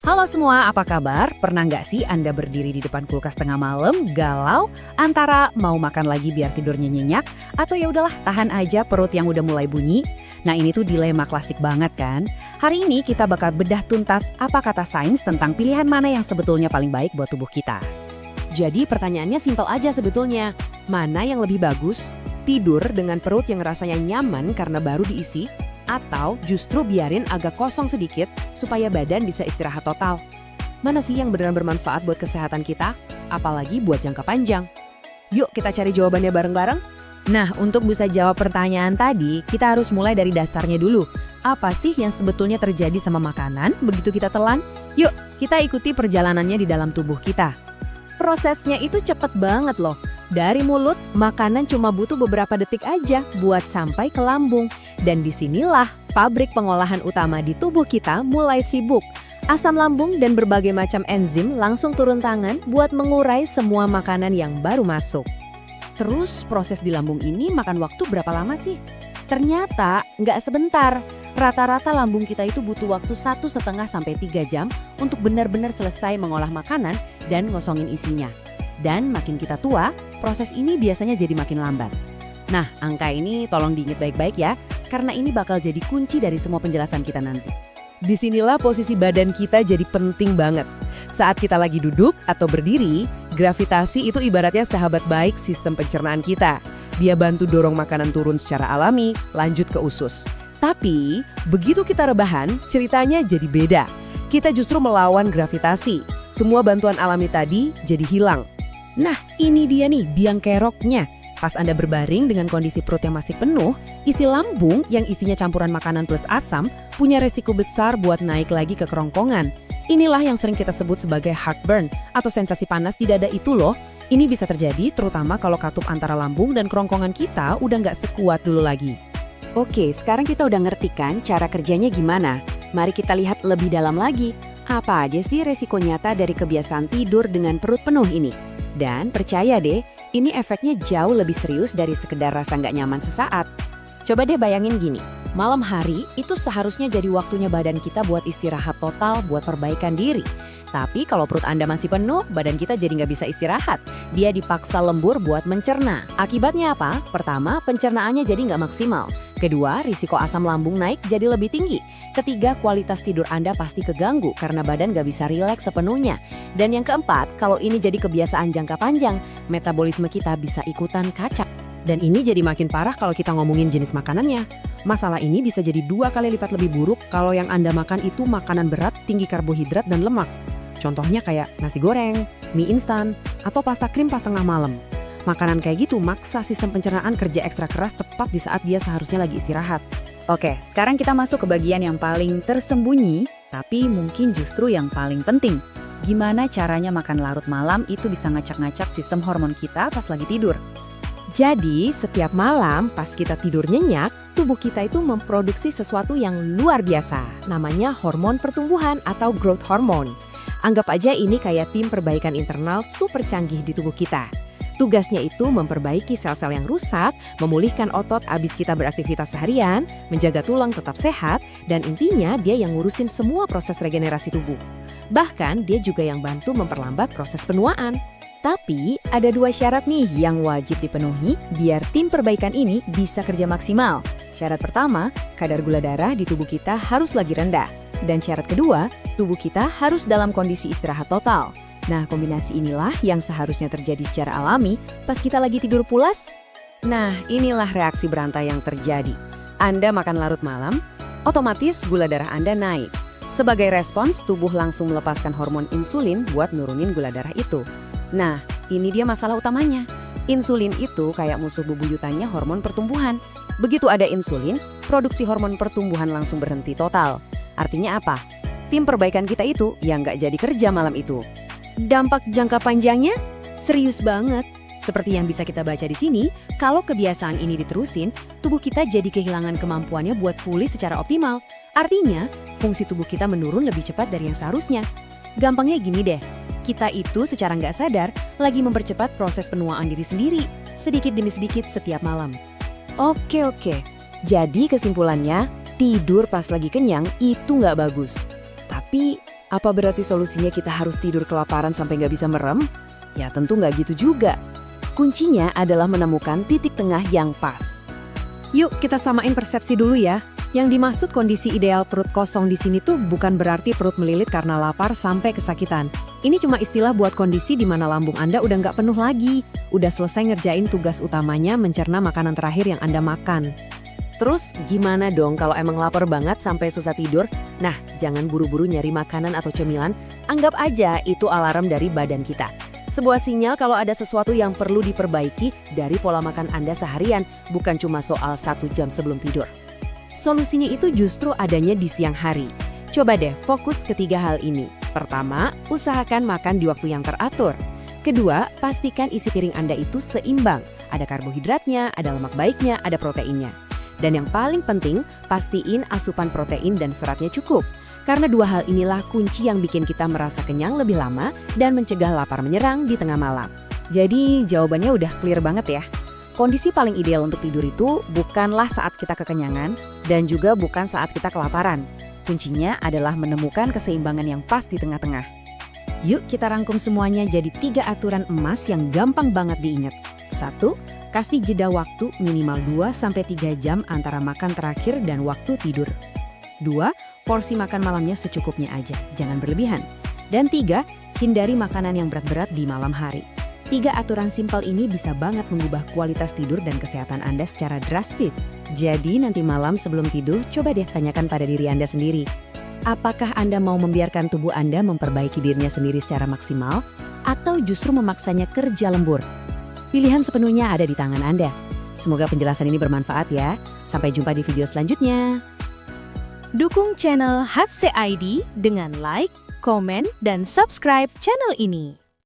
Halo semua, apa kabar? Pernah nggak sih Anda berdiri di depan kulkas tengah malam, galau, antara mau makan lagi biar tidurnya nyenyak, atau ya udahlah tahan aja perut yang udah mulai bunyi? Nah ini tuh dilema klasik banget kan? Hari ini kita bakal bedah tuntas apa kata sains tentang pilihan mana yang sebetulnya paling baik buat tubuh kita. Jadi pertanyaannya simpel aja sebetulnya. Mana yang lebih bagus? Tidur dengan perut yang rasanya nyaman karena baru diisi? Atau justru biarin agak kosong sedikit supaya badan bisa istirahat total? Mana sih yang beneran bermanfaat buat kesehatan kita? Apalagi buat jangka panjang? Yuk kita cari jawabannya bareng-bareng. Nah, untuk bisa jawab pertanyaan tadi, kita harus mulai dari dasarnya dulu. Apa sih yang sebetulnya terjadi sama makanan begitu kita telan? Yuk, kita ikuti perjalanannya di dalam tubuh kita. Prosesnya itu cepet banget loh. Dari mulut, makanan cuma butuh beberapa detik aja buat sampai ke lambung. Dan disinilah pabrik pengolahan utama di tubuh kita mulai sibuk. Asam lambung dan berbagai macam enzim langsung turun tangan buat mengurai semua makanan yang baru masuk. Terus proses di lambung ini makan waktu berapa lama sih? Ternyata nggak sebentar. Rata-rata lambung kita itu butuh waktu 1,5 sampai 3 jam untuk benar-benar selesai mengolah makanan dan ngosongin isinya. Dan makin kita tua, proses ini biasanya jadi makin lambat. Nah, angka ini tolong diingat baik-baik ya, karena ini bakal jadi kunci dari semua penjelasan kita nanti. Disinilah posisi badan kita jadi penting banget. Saat kita lagi duduk atau berdiri, gravitasi itu ibaratnya sahabat baik sistem pencernaan kita. Dia bantu dorong makanan turun secara alami, lanjut ke usus. Tapi, begitu kita rebahan, ceritanya jadi beda. Kita justru melawan gravitasi. Semua bantuan alami tadi jadi hilang. Nah, ini dia nih biang keroknya. Pas Anda berbaring dengan kondisi perut yang masih penuh, isi lambung yang isinya campuran makanan plus asam punya resiko besar buat naik lagi ke kerongkongan. Inilah yang sering kita sebut sebagai heartburn atau sensasi panas di dada itu loh. Ini bisa terjadi terutama kalau katup antara lambung dan kerongkongan kita udah nggak sekuat dulu lagi. Oke, sekarang kita udah ngerti kan cara kerjanya gimana? Mari kita lihat lebih dalam lagi. Apa aja sih resiko nyata dari kebiasaan tidur dengan perut penuh ini? Dan percaya deh, ini efeknya jauh lebih serius dari sekedar rasa nggak nyaman sesaat. Coba deh bayangin gini, malam hari itu seharusnya jadi waktunya badan kita buat istirahat total, buat perbaikan diri. Tapi kalau perut Anda masih penuh, badan kita jadi nggak bisa istirahat. Dia dipaksa lembur buat mencerna. Akibatnya apa? Pertama, pencernaannya jadi nggak maksimal. Kedua, risiko asam lambung naik jadi lebih tinggi. Ketiga, kualitas tidur Anda pasti keganggu karena badan nggak bisa rileks sepenuhnya. Dan yang keempat, kalau ini jadi kebiasaan jangka panjang, metabolisme kita bisa ikutan kacak. Dan ini jadi makin parah kalau kita ngomongin jenis makanannya. Masalah ini bisa jadi 2 kali lipat lebih buruk kalau yang Anda makan itu makanan berat, tinggi karbohidrat dan lemak. Contohnya kayak nasi goreng, mie instan, atau pasta krim pas tengah malam. Makanan kayak gitu maksa sistem pencernaan kerja ekstra keras tepat di saat dia seharusnya lagi istirahat. Oke, sekarang kita masuk ke bagian yang paling tersembunyi, tapi mungkin justru yang paling penting. Gimana caranya makan larut malam itu bisa ngacak-ngacak sistem hormon kita pas lagi tidur? Jadi, setiap malam pas kita tidur nyenyak, tubuh kita itu memproduksi sesuatu yang luar biasa. Namanya hormon pertumbuhan atau growth hormone. Anggap aja ini kayak tim perbaikan internal super canggih di tubuh kita. Tugasnya itu memperbaiki sel-sel yang rusak, memulihkan otot abis kita beraktivitas seharian, menjaga tulang tetap sehat, dan intinya dia yang ngurusin semua proses regenerasi tubuh. Bahkan dia juga yang bantu memperlambat proses penuaan. Tapi ada 2 syarat nih yang wajib dipenuhi biar tim perbaikan ini bisa kerja maksimal. Syarat pertama, kadar gula darah di tubuh kita harus lagi rendah. Dan syarat kedua, tubuh kita harus dalam kondisi istirahat total. Nah, kombinasi inilah yang seharusnya terjadi secara alami pas kita lagi tidur pulas. Nah, inilah reaksi berantai yang terjadi. Anda makan larut malam, otomatis gula darah Anda naik. Sebagai respons, tubuh langsung melepaskan hormon insulin buat nurunin gula darah itu. Nah, ini dia masalah utamanya. Insulin itu kayak musuh bebuyutannya hormon pertumbuhan. Begitu ada insulin, produksi hormon pertumbuhan langsung berhenti total. Artinya apa? Tim perbaikan kita itu yang nggak jadi kerja malam itu. Dampak jangka panjangnya serius banget. Seperti yang bisa kita baca di sini, kalau kebiasaan ini diterusin, tubuh kita jadi kehilangan kemampuannya buat pulih secara optimal. Artinya, fungsi tubuh kita menurun lebih cepat dari yang seharusnya. Gampangnya gini deh, kita itu secara nggak sadar lagi mempercepat proses penuaan diri sendiri, sedikit demi sedikit setiap malam. Oke. Jadi kesimpulannya, tidur pas lagi kenyang itu nggak bagus. Tapi Apa berarti solusinya kita harus tidur kelaparan sampai nggak bisa merem? Ya tentu nggak gitu juga. Kuncinya adalah menemukan titik tengah yang pas. Yuk kita samain persepsi dulu ya. Yang dimaksud kondisi ideal perut kosong di sini tuh bukan berarti perut melilit karena lapar sampai kesakitan. Ini cuma istilah buat kondisi di mana lambung Anda udah nggak penuh lagi. Udah selesai ngerjain tugas utamanya mencerna makanan terakhir yang Anda makan. Terus gimana dong kalau emang lapar banget sampai susah tidur? Nah, jangan buru-buru nyari makanan atau cemilan, anggap aja itu alarm dari badan kita. Sebuah sinyal kalau ada sesuatu yang perlu diperbaiki dari pola makan Anda seharian, bukan cuma soal 1 jam sebelum tidur. Solusinya itu justru adanya di siang hari. Coba deh fokus ke 3 hal ini. Pertama, usahakan makan di waktu yang teratur. Kedua, pastikan isi piring Anda itu seimbang. Ada karbohidratnya, ada lemak baiknya, ada proteinnya. Dan yang paling penting, pastiin asupan protein dan seratnya cukup. Karena 2 hal inilah kunci yang bikin kita merasa kenyang lebih lama dan mencegah lapar menyerang di tengah malam. Jadi jawabannya udah clear banget ya. Kondisi paling ideal untuk tidur itu bukanlah saat kita kekenyangan dan juga bukan saat kita kelaparan. Kuncinya adalah menemukan keseimbangan yang pas di tengah-tengah. Yuk kita rangkum semuanya jadi 3 aturan emas yang gampang banget diingat. 1. Kasih jeda waktu minimal 2-3 jam antara makan terakhir dan waktu tidur. 2. Porsi makan malamnya secukupnya aja, jangan berlebihan. Dan 3. Hindari makanan yang berat-berat di malam hari. 3 aturan simpel ini bisa banget mengubah kualitas tidur dan kesehatan Anda secara drastis. Jadi nanti malam sebelum tidur, coba deh tanyakan pada diri Anda sendiri. Apakah Anda mau membiarkan tubuh Anda memperbaiki dirinya sendiri secara maksimal? Atau justru memaksanya kerja lembur? Pilihan sepenuhnya ada di tangan Anda. Semoga penjelasan ini bermanfaat ya. Sampai jumpa di video selanjutnya. Dukung channel HC ID dengan like, komen, dan subscribe channel ini.